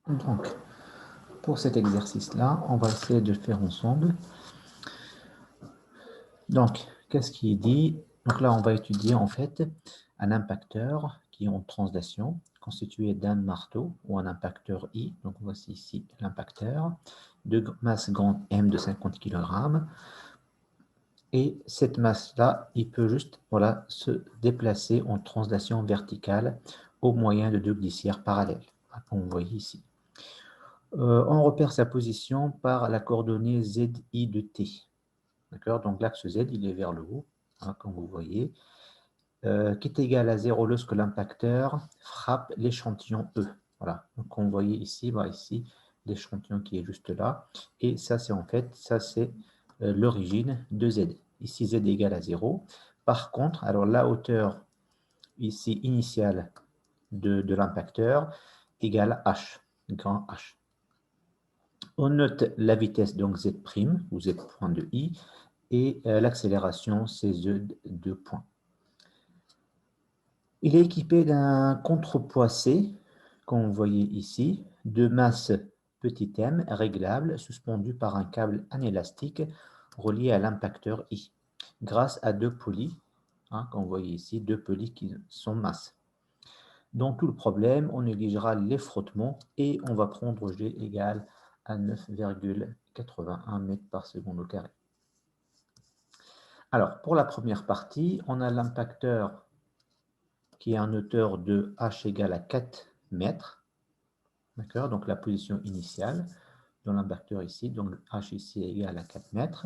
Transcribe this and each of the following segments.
Donc, pour cet exercice-là, on va essayer de le faire ensemble. Donc, qu'est-ce qui est dit? Donc là, on va étudier en fait un impacteur qui est en translation, constitué d'un marteau ou un impacteur I. Donc, voici ici l'impacteur de masse grande M de 50 kg. Et cette masse-là, il peut juste voilà, se déplacer en translation verticale au moyen de deux glissières parallèles, comme vous voyez ici. On repère sa position par la coordonnée ZI de T. D'accord? Donc l'axe Z, il est vers le haut, hein, comme vous voyez, qui est égal à 0 lorsque l'impacteur frappe l'échantillon E. Voilà. Donc on voyait ici, ici l'échantillon qui est juste là. Et ça, c'est en fait, ça c'est l'origine de Z. Ici, Z est égal à 0. Par contre, alors la hauteur ici initiale de l'impacteur égale H, grand H. On note la vitesse, donc Z' ou Z point de I, et l'accélération, c'est Z de point. Il est équipé d'un contrepoids C, comme vous voyez ici, de masse petit m réglable, suspendu par un câble anélastique relié à l'impacteur I, grâce à deux poulies, hein, comme vous voyez ici, deux poulies qui sont masse. Dans tout le problème, on négligera les frottements et on va prendre G égale à 9,81 mètres par seconde au carré. Alors, pour la première partie, on a l'impacteur qui a une hauteur de h égale à 4 mètres. D'accord? Donc, la position initiale dans l'impacteur ici. Donc, h ici est égal à 4 mètres.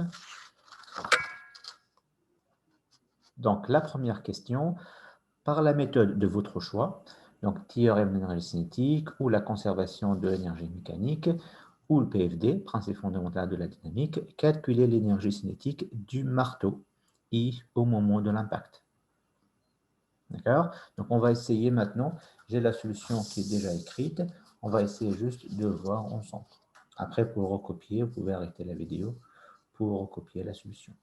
Donc, la première question, par la méthode de votre choix, donc théorème de l'énergie cinétique ou la conservation de l'énergie mécanique, ou le PFD, principe fondamental de la dynamique, calculer l'énergie cinétique du marteau I au moment de l'impact. D'accord? Donc, on va essayer maintenant, j'ai la solution qui est déjà écrite, on va essayer juste de voir ensemble. Après, pour recopier, vous pouvez arrêter la vidéo pour recopier la solution.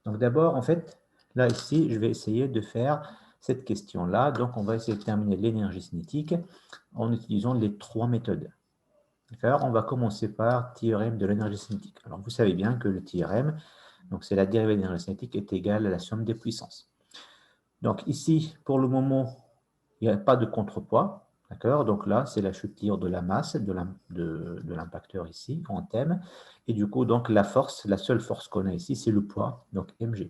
Donc, d'abord, en fait, là, ici, je vais essayer de faire cette question-là. Donc, on va essayer de terminer l'énergie cinétique en utilisant les trois méthodes. D'accord? On va commencer par théorème de l'énergie cinétique. Alors, vous savez bien que le théorème, donc c'est la dérivée de l'énergie cinétique, est égale à la somme des puissances. Donc, ici, pour le moment, il n'y a pas de contrepoids. D'accord? Donc là, c'est la chute libre de la masse de l'impacteur ici, en thème. Et du coup, donc, la force, la seule force qu'on a ici, c'est le poids, donc mg.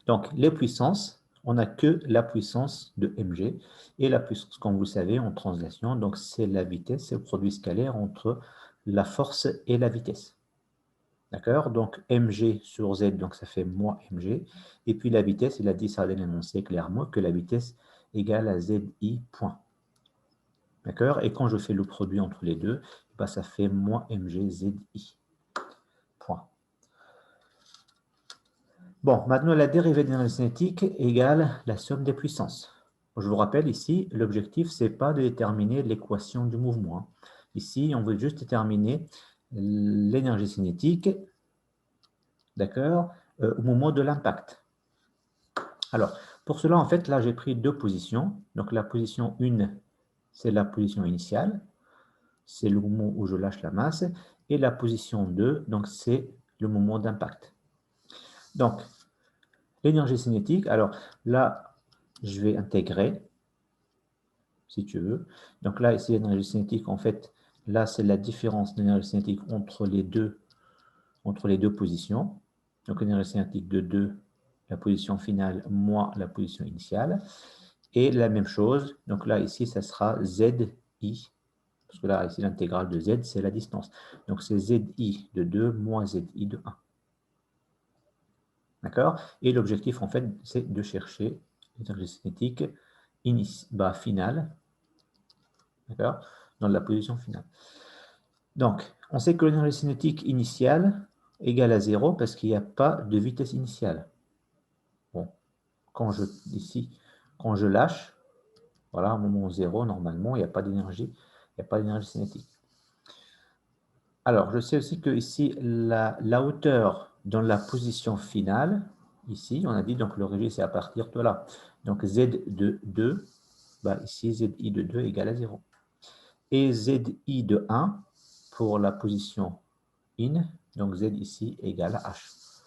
Donc, les puissances, on n'a que la puissance de mg. Et la puissance, comme vous le savez, en translation, donc c'est la vitesse, c'est le produit scalaire entre la force et la vitesse. D'accord? Donc, mg sur z, donc ça fait moins mg. Et puis la vitesse, il a dit, ça a énoncé clairement que la vitesse égale à zi point. D'accord? Et quand je fais le produit entre les deux, bah, ça fait moins mg zi point. Bon, maintenant, la dérivée de l'énergie cinétique égale la somme des puissances. Je vous rappelle ici, l'objectif, ce n'est pas de déterminer l'équation du mouvement. Ici, on veut juste déterminer l'énergie cinétique, d'accord, au moment de l'impact. Alors, pour cela, en fait, là, j'ai pris deux positions. Donc, la position 1, c'est la position initiale. C'est le moment où je lâche la masse. Et la position 2, donc, c'est le moment d'impact. Donc, l'énergie cinétique, alors là, je vais intégrer, si tu veux. Donc là, ici, l'énergie cinétique, en fait, là, c'est la différence d'énergie cinétique entre les deux positions. Donc, l'énergie cinétique de 2, la position finale, moins la position initiale. Et la même chose, donc là, ici, ça sera ZI, parce que là, ici, l'intégrale de Z, c'est la distance. Donc, c'est ZI de 2 moins ZI de 1. D'accord? Et l'objectif, en fait, c'est de chercher l'énergie cinétique finale, d'accord? Dans la position finale. Donc, on sait que l'énergie cinétique initiale égale à 0 parce qu'il n'y a pas de vitesse initiale. Bon, ici, quand je lâche, voilà, au moment 0, normalement, il n'y a pas d'énergie cinétique. Alors, je sais aussi que ici, la hauteur dans la position finale, ici, on a dit, donc l'origine, c'est à partir de là. Donc, Z de 2, bah, ici, ZI de 2 égale à 0. et ZI de 1 pour la position in, donc Z ici égale à H.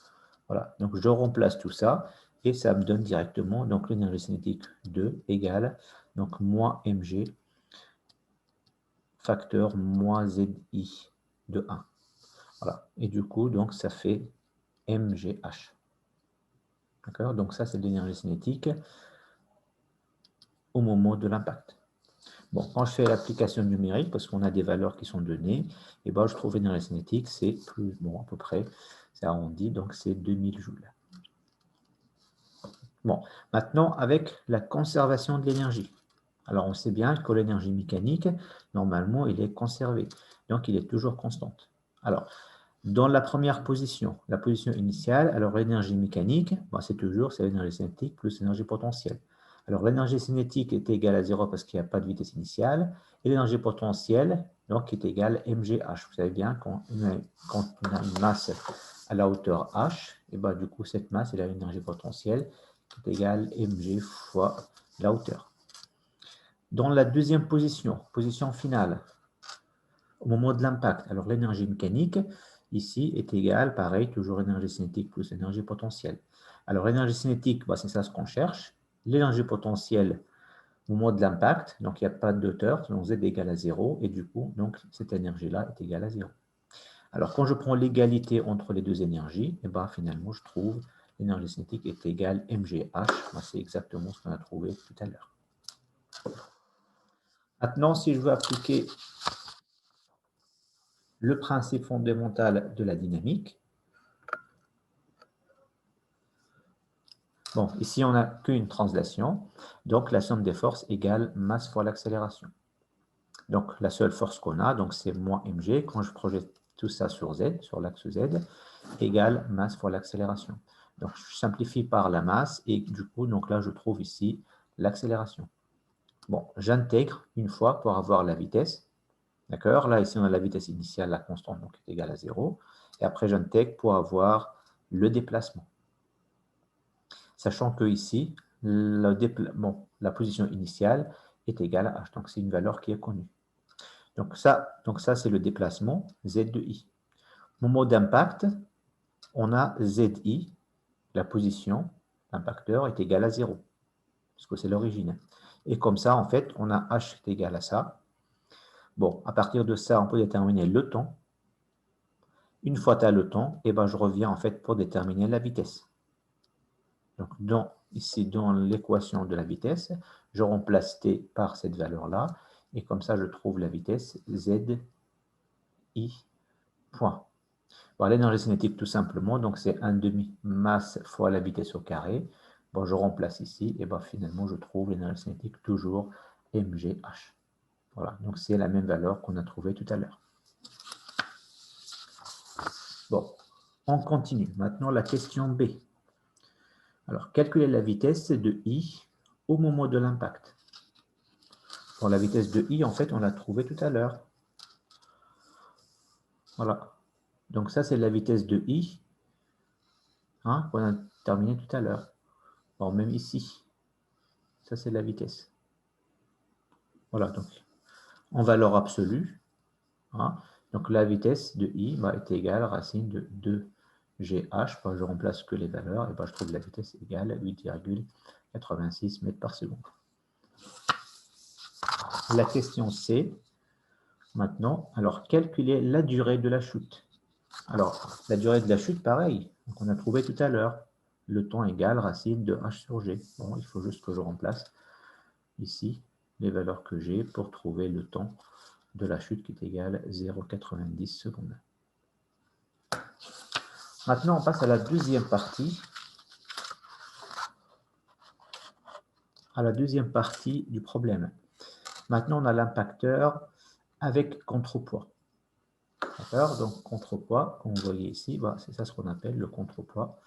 Voilà, donc je remplace tout ça et ça me donne directement donc l'énergie cinétique 2 égale donc moins mg facteur moins zi de 1. Voilà, et du coup donc ça fait mgh. D'accord, donc ça c'est l'énergie cinétique au moment de l'impact. Bon, quand je fais l'application numérique, parce qu'on a des valeurs qui sont données, et ben je trouve l'énergie cinétique, c'est plus, bon, à peu près, c'est arrondi, donc c'est 2000 joules. Bon, maintenant, avec la conservation de l'énergie. Alors, on sait bien que l'énergie mécanique, normalement, il est conservé. Donc, il est toujours constante. Alors, dans la première position, la position initiale, alors l'énergie mécanique, ben, c'est l'énergie cinétique plus l'énergie potentielle. Alors, l'énergie cinétique est égale à 0 parce qu'il n'y a pas de vitesse initiale. Et l'énergie potentielle, donc, est égale mgh. Vous savez bien, quand on a une masse à la hauteur h, et ben, du coup, cette masse, elle a une énergie potentielle qui est égale mg fois la hauteur. Dans la deuxième position, position finale, au moment de l'impact, alors l'énergie mécanique, ici, est égale, pareil, toujours énergie cinétique plus énergie potentielle. Alors l'énergie cinétique, bah, c'est ça ce qu'on cherche. L'énergie potentielle, au moment de l'impact, donc il n'y a pas de hauteur, donc Z est égal à 0, et du coup, donc, cette énergie-là est égale à 0. Alors quand je prends l'égalité entre les deux énergies, et ben, finalement, je trouve l'énergie cinétique est égale mgh. C'est exactement ce qu'on a trouvé tout à l'heure. Maintenant, si je veux appliquer le principe fondamental de la dynamique, bon, ici, on n'a qu'une translation. Donc, la somme des forces égale masse fois l'accélération. Donc, la seule force qu'on a, donc c'est moins mg. Quand je projette tout ça sur z, sur l'axe z, égale masse fois l'accélération. Donc, je simplifie par la masse et du coup, donc là, je trouve ici l'accélération. Bon, j'intègre une fois pour avoir la vitesse. D'accord? Là, ici, on a la vitesse initiale, la constante, donc est égale à 0. Et après, j'intègre pour avoir le déplacement. Sachant que ici, la position initiale est égale à h. Donc, c'est une valeur qui est connue. Donc ça c'est le déplacement z de i. Au moment d'impact, on a zi, la position, l'impacteur est égal à 0, parce que c'est l'origine. Et comme ça, en fait, on a h est égal à ça. Bon, à partir de ça, on peut déterminer le temps. Une fois tu as le temps, et ben, je reviens en fait pour déterminer la vitesse. Donc, ici, dans l'équation de la vitesse, je remplace t par cette valeur-là, et comme ça, je trouve la vitesse zi point. Bon, l'énergie cinétique, tout simplement, donc c'est 1/2 masse fois la vitesse au carré. Bon, je remplace ici, et ben, finalement, je trouve l'énergie cinétique toujours mgh. Voilà, donc c'est la même valeur qu'on a trouvée tout à l'heure. Bon, on continue. Maintenant, la question B. Alors, calculer la vitesse de I au moment de l'impact. Bon, la vitesse de I, en fait, on l'a trouvée tout à l'heure. Voilà. Donc ça, c'est la vitesse de I hein, qu'on a terminé tout à l'heure. Bon, même ici, ça, c'est la vitesse. Voilà, donc, en valeur absolue, hein, donc la vitesse de I est égale à racine de 2GH. Ben, je remplace que les valeurs, et ben, je trouve la vitesse égale à 8,86 mètres par seconde. La question C, maintenant, alors calculer la durée de la chute. Alors, la durée de la chute, pareil, on a trouvé tout à l'heure. Le temps égale racine de H sur G. Bon, il faut juste que je remplace ici les valeurs que j'ai pour trouver le temps de la chute qui est égal à 0,90 secondes. Maintenant, on passe à la deuxième partie. Du problème. Maintenant, on a l'impacteur avec contrepoids. D'accord? Donc, contrepoids, comme vous voyez ici, c'est ça ce qu'on appelle le contrepoids.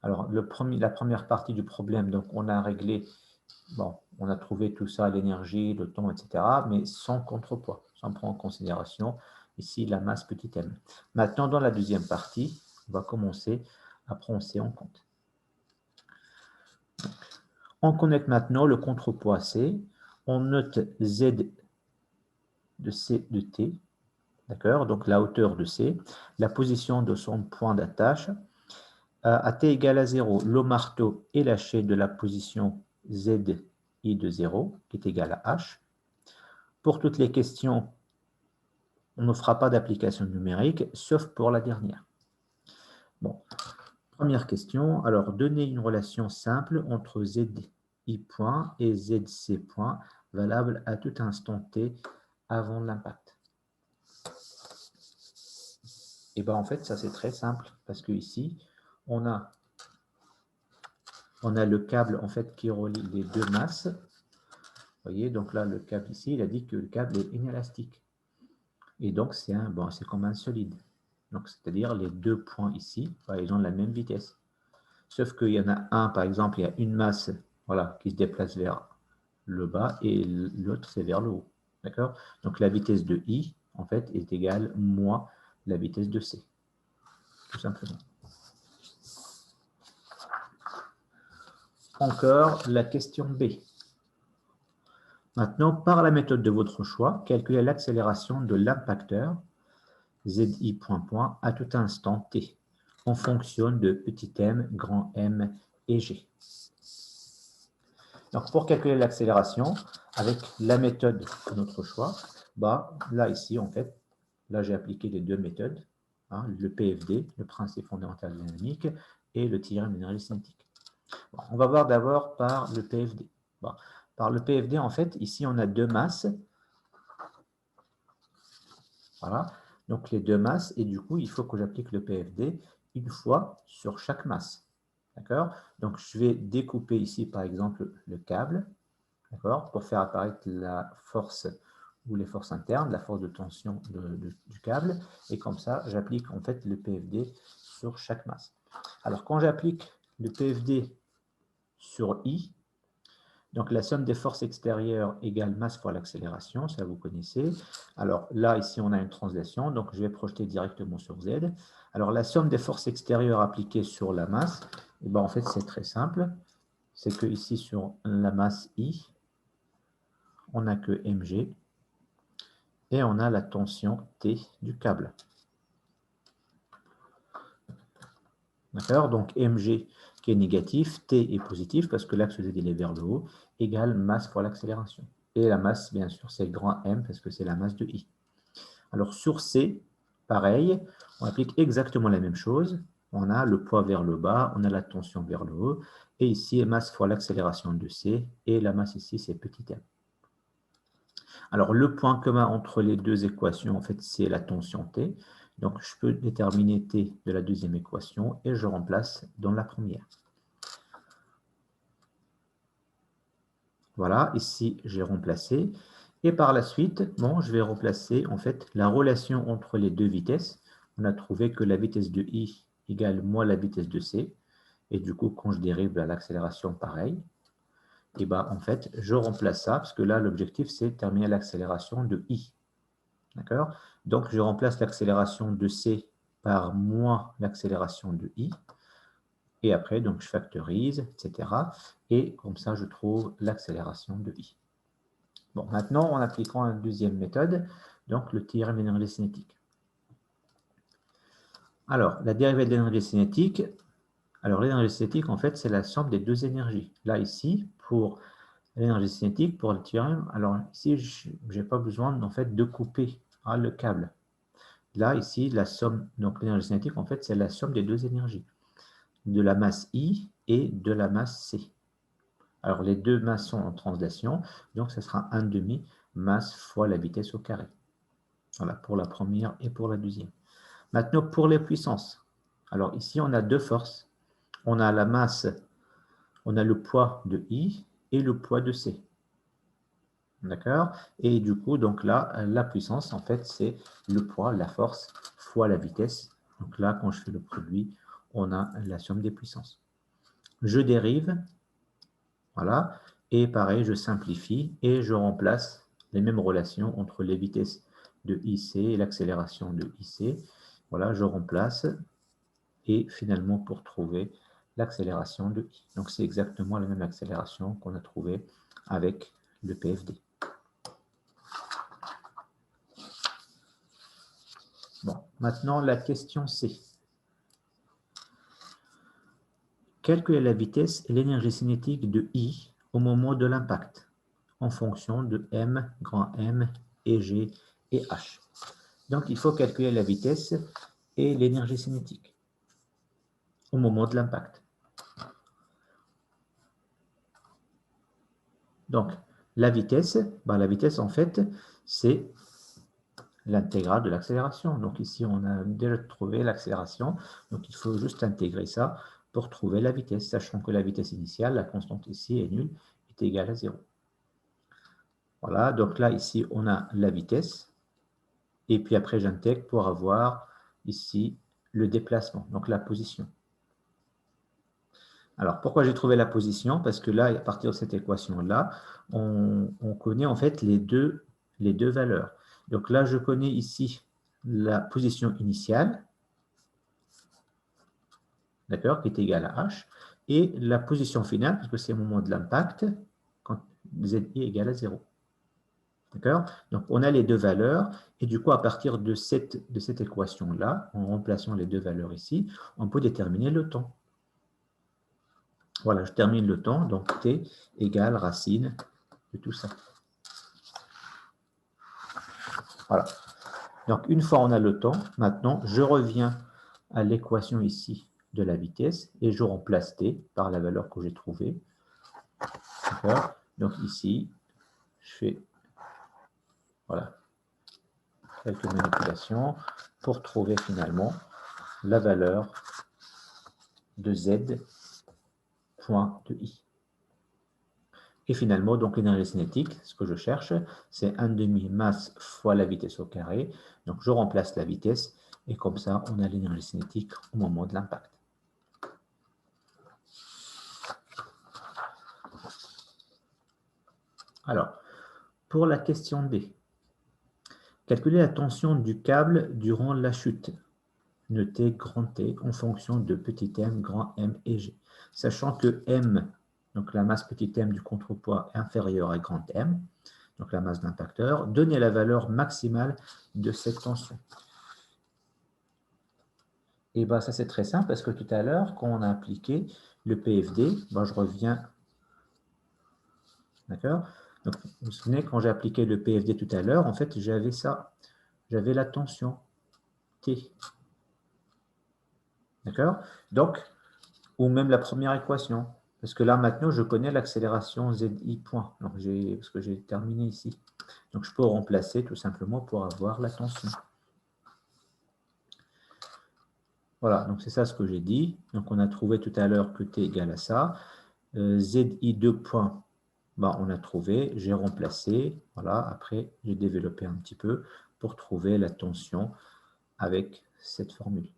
Alors, la première partie du problème, donc on a réglé, bon, on a trouvé tout ça, l'énergie, le temps, etc., mais sans contrepoids, sans prendre en considération ici la masse petit m. Maintenant, dans la deuxième partie, on va commencer à prendre C en compte. On connecte maintenant le contrepoids C, on note Z de C de T, d'accord? Donc la hauteur de C, la position de son point d'attache. À T égale à 0, le marteau est lâché de la position ZI de 0, qui est égal à H. Pour toutes les questions, on ne fera pas d'application numérique, sauf pour la dernière. Bon, première question. Alors, donner une relation simple entre ZI point et ZC point valable à tout instant T avant l'impact. Et bien, en fait, ça, c'est très simple, parce que ici, on a le câble, en fait, qui relie les deux masses. Vous voyez, donc là, le câble ici, il a dit que le câble est inélastique. Et donc, c'est comme un solide. Donc, c'est-à-dire les deux points ici, ils ont la même vitesse. Sauf qu'il y en a un, par exemple, il y a une masse voilà, qui se déplace vers le bas et l'autre, c'est vers le haut. D'accord? Donc, la vitesse de I, en fait, est égale moins la vitesse de C. Tout simplement. Encore la question B. Maintenant, par la méthode de votre choix, calculez l'accélération de l'impacteur ZI point point à tout instant T en fonction de petit m, grand M et G. Donc, pour calculer l'accélération, avec la méthode de notre choix, là, ici, en fait, là, j'ai appliqué les deux méthodes, le PFD, le principe fondamental dynamique, et le théorème d'énergie cinétique. Bon, on va voir d'abord par le PFD. Bon, par le PFD, en fait, ici, on a deux masses. Voilà. Donc, les deux masses, et du coup, il faut que j'applique le PFD une fois sur chaque masse. D'accord? Donc, je vais découper ici, par exemple, le câble, d'accord, pour faire apparaître la force ou les forces internes, la force de tension du câble, et comme ça, j'applique en fait le PFD sur chaque masse. Alors, quand j'applique le PFD sur I, donc la somme des forces extérieures égale masse fois l'accélération, ça vous connaissez. Alors là, ici, on a une translation, donc je vais projeter directement sur Z. Alors la somme des forces extérieures appliquées sur la masse, et en fait, c'est très simple. C'est que ici, sur la masse I, on n'a que mg, et on a la tension T du câble. D'accord? Donc mg qui est négatif, T est positif, parce que l'axe Z est vers le haut, égale masse fois l'accélération. Et la masse, bien sûr, c'est grand M, parce que c'est la masse de I. Alors sur C, pareil, on applique exactement la même chose. On a le poids vers le bas, on a la tension vers le haut, et ici, masse fois l'accélération de C, et la masse ici, c'est petit m. Alors, le point commun entre les deux équations, en fait, c'est la tension T. Donc, je peux déterminer T de la deuxième équation et je remplace dans la première. Voilà, ici, j'ai remplacé. Et par la suite, je vais remplacer, en fait, la relation entre les deux vitesses. On a trouvé que la vitesse de I égale moins la vitesse de C. Et du coup, quand je dérive l'accélération, pareil. Et en fait, je remplace ça, parce que là, l'objectif, c'est de terminer l'accélération de I. D'accord? Donc, je remplace l'accélération de C par moins l'accélération de I. Et après, donc, je factorise, etc. Et comme ça, je trouve l'accélération de I. Bon, maintenant, en appliquant une deuxième méthode, donc le théorème d'énergie cinétique. Alors, la dérivée de l'énergie cinétique, l'énergie cinétique, en fait, c'est la somme des deux énergies. Là, ici, pour l'énergie cinétique, pour le théorème, alors ici, je n'ai pas besoin, en fait, de couper le câble. Là, ici, la somme, donc l'énergie cinétique, en fait, c'est la somme des deux énergies, de la masse I et de la masse C. Alors, les deux masses sont en translation, donc ce sera 1,5 masse fois la vitesse au carré. Voilà, pour la première et pour la deuxième. Maintenant, pour les puissances. Alors, ici, on a deux forces. On a la masse, on a le poids de I et le poids de C. D'accord? Et du coup, donc là, la puissance, en fait, c'est le poids, la force, fois la vitesse. Donc là, quand je fais le produit, on a la somme des puissances. Je dérive, voilà, et pareil, je simplifie et je remplace les mêmes relations entre les vitesses de IC et l'accélération de IC. Voilà, je remplace et finalement pour trouver l'accélération de I. Donc c'est exactement la même accélération qu'on a trouvée avec le PFD. Maintenant, la question C. Calculer la vitesse et l'énergie cinétique de I au moment de l'impact, en fonction de M, grand M, et G et H. Donc, il faut calculer la vitesse et l'énergie cinétique au moment de l'impact. Donc, la vitesse, en fait, c'est l'intégrale de l'accélération. Donc ici, on a déjà trouvé l'accélération. Donc il faut juste intégrer ça pour trouver la vitesse, sachant que la vitesse initiale, la constante ici est nulle, est égale à 0. Voilà, donc là, ici, on a la vitesse. Et puis après, j'intègre pour avoir ici le déplacement, donc la position. Alors, pourquoi j'ai trouvé la position? Parce que là, à partir de cette équation-là, on connaît en fait les deux valeurs. Donc là, je connais ici la position initiale, d'accord, qui est égale à H, et la position finale, parce que c'est au moment de l'impact, quand ZI est égal à 0. D'accord? Donc, on a les deux valeurs, et du coup, à partir de cette équation-là, en remplaçant les deux valeurs ici, on peut déterminer le temps. Voilà, je termine le temps, donc T égale racine de tout ça. Voilà. Donc, une fois on a le temps, maintenant, je reviens à l'équation ici de la vitesse et je remplace T par la valeur que j'ai trouvée. D'accord? Donc, ici, je fais voilà, quelques manipulations pour trouver finalement la valeur de Z point de I. Et finalement, donc l'énergie cinétique, ce que je cherche, c'est 1/2 masse fois la vitesse au carré. Donc je remplace la vitesse et comme ça, on a l'énergie cinétique au moment de l'impact. Alors, pour la question D, calculer la tension du câble durant la chute. Notez grand T en fonction de petit m, grand M et G. Sachant que M, donc la masse petit m du contrepoids, est inférieure à grand M, donc la masse d'impacteur, donnez la valeur maximale de cette tension. Et bien, ça, c'est très simple parce que tout à l'heure, quand on a appliqué le PFD, ben, je reviens. D'accord? Donc, vous vous souvenez, quand j'ai appliqué le PFD tout à l'heure, en fait, j'avais ça. J'avais la tension T. D'accord? Donc, ou même la première équation. Parce que là, maintenant, je connais l'accélération ZI point. Donc, parce que j'ai terminé ici. Donc, je peux remplacer tout simplement pour avoir la tension. Voilà, donc c'est ça ce que j'ai dit. Donc, on a trouvé tout à l'heure que T égale à ça. ZI2 point, ben, on a trouvé, j'ai remplacé. Voilà, après, j'ai développé un petit peu pour trouver la tension avec cette formule.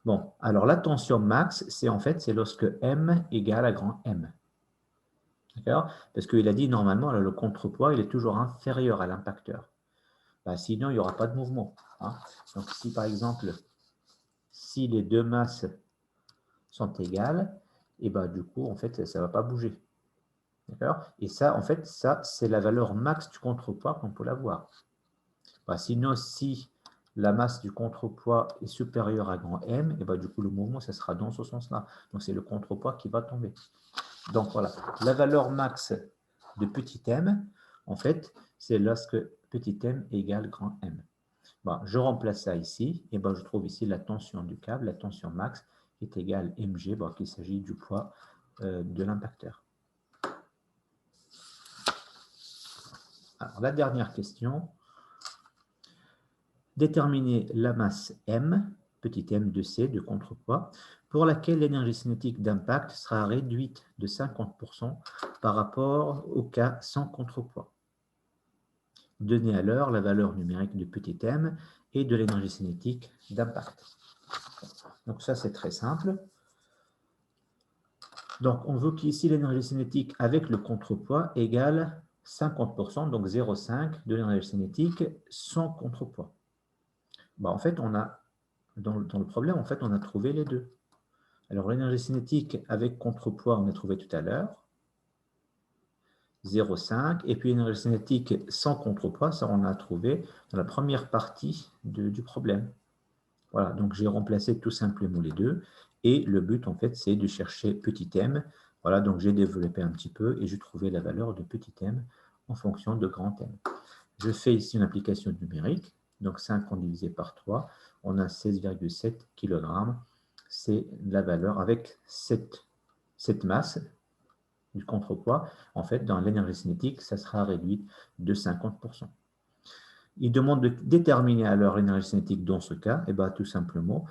Bon, alors la tension max, c'est en fait, c'est lorsque M égale à grand M. D'accord? Parce qu'il a dit normalement, le contrepoids, il est toujours inférieur à l'impacteur. Ben, sinon, il n'y aura pas de mouvement. Hein. Donc, si par exemple, si les deux masses sont égales, et ben, du coup, en fait, ça ne va pas bouger. D'accord? Et ça, en fait, ça, c'est la valeur max du contrepoids qu'on peut l'avoir. Ben, sinon, si la masse du contrepoids est supérieure à grand M, et ben, du coup, le mouvement, ça sera dans ce sens-là. Donc, c'est le contrepoids qui va tomber. Donc, voilà. La valeur max de petit m, en fait, c'est lorsque petit m égale grand M. Bon, je remplace ça ici, et ben, je trouve ici la tension du câble, la tension max est égale mg, bon, qu'il s'agit du poids de l'impacteur. Alors, la dernière question. Déterminer la masse m, petit m de C, de contrepoids, pour laquelle l'énergie cinétique d'impact sera réduite de 50% par rapport au cas sans contrepoids. Donnez alors la valeur numérique de petit m et de l'énergie cinétique d'impact. Donc ça, c'est très simple. Donc, on veut qu'ici, l'énergie cinétique avec le contrepoids égale 50%, donc 0,5 de l'énergie cinétique sans contrepoids. Ben, en fait, on a, dans le problème, en fait, on a trouvé les deux. Alors, l'énergie cinétique avec contrepoids, on a trouvé tout à l'heure. 0,5. Et puis l'énergie cinétique sans contrepoids, ça on a trouvé dans la première partie du problème. Voilà, donc j'ai remplacé tout simplement les deux. Et le but, en fait, c'est de chercher petit m. Voilà, donc j'ai développé un petit peu et j'ai trouvé la valeur de petit m en fonction de grand M. Je fais ici une application numérique. Donc 50 divisé par 3, on a 16,7 kg. C'est la valeur avec cette masse du contrepoids. En fait, dans l'énergie cinétique, ça sera réduit de 50%. Il demande de déterminer alors l'énergie cinétique dans ce cas. Et bien, tout simplement,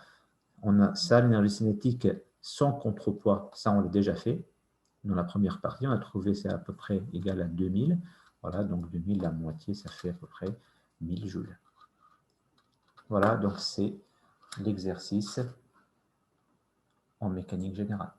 on a ça, l'énergie cinétique sans contrepoids, ça on l'a déjà fait. Dans la première partie, on a trouvé c'est à peu près égal à 2000. Voilà, donc 2000, la moitié, ça fait à peu près 1000 joules. Voilà, donc c'est l'exercice en mécanique générale.